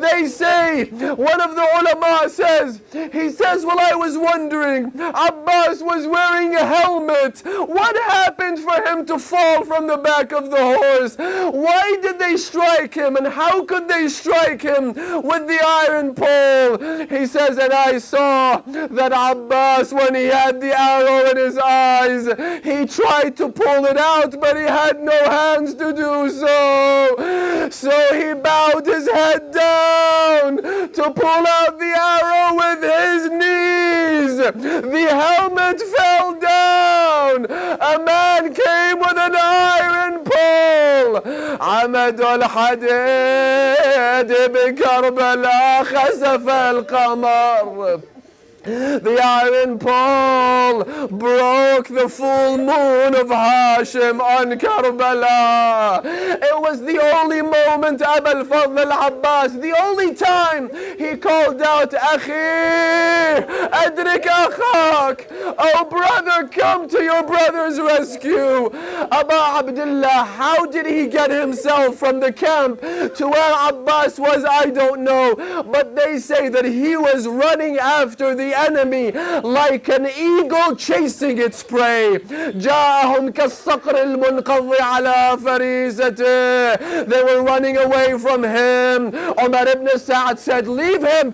[SPEAKER 1] They say, one of the ulama says, he says, well, I was wondering, Abbas was wearing a helmet. What happened for him to fall from the back of the horse? Why did they strike him, and how could they strike him with the iron pole? He says, and I saw that Abbas, when he had the arrow in his eyes, he tried to pull it out, but he had no hands to do so. So he bowed his head down to pull out the arrow with his knees. The helmet fell down. A man came with an iron pole. عمد الحديد بكربلاء خسف القمر. The iron pole broke the full moon of Hashim on Karbala. It was the only moment Abu al-Fadl al-Abbas, the only time he called out, Akhi, adrik akhak. Oh brother, come to your brother's rescue. Abu Abdullah, how did he get himself from the camp to where Abbas was? I don't know. But they say that he was running after the enemy like an eagle chasing its prey. جاءهم كالصقر المنقض على فريسته. They were running away from him. Umar ibn Sa'd said, leave him,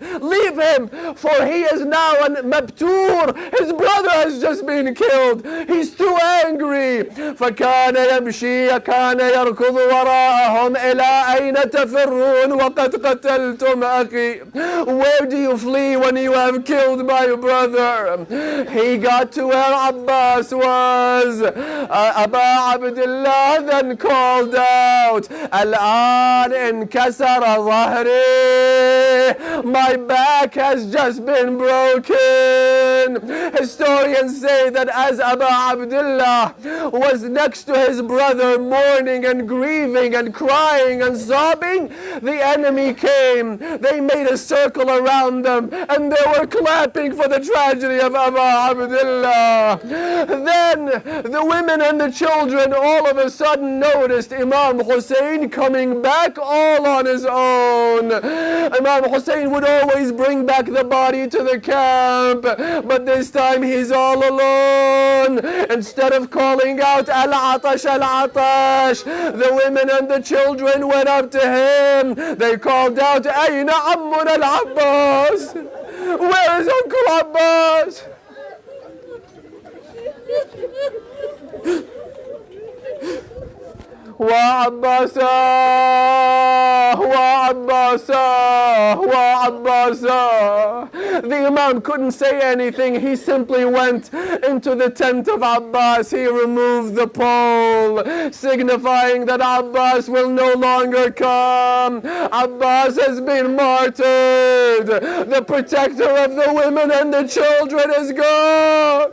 [SPEAKER 1] for he is now an mabtur. His brother has just been killed. He's too angry. فكان يمشي كان يركض وراءهم إلى أين تفرون وقد قتلتم أخي. Where do you flee when you have killed my brother? He got to where Abbas was. Abu Abdullah then called out, Al-an inkasara zahri. My back has just been broken. Historians say that as Abu Abdullah was next to his brother mourning and grieving and crying and sobbing, the enemy came. They made a circle around them and they were clapping for the tragedy of Abu Abdullah. Then the women and the children all of a sudden noticed Imam Hussein coming back all on his own. Imam Hussein would always bring back the body to the camp, but this time he's all alone. Instead of calling out Al-Atash, Al-Atash, the women and the children went up to him. They called out, Ayna Ammun Al-Abbas? Where is Uncle Abbas? وعباسا وعباسا وعباسا. The Imam couldn't say anything. He simply went into the tent of Abbas. He removed the pole, signifying that Abbas will no longer come. Abbas has been martyred. The protector of the women and the children is gone.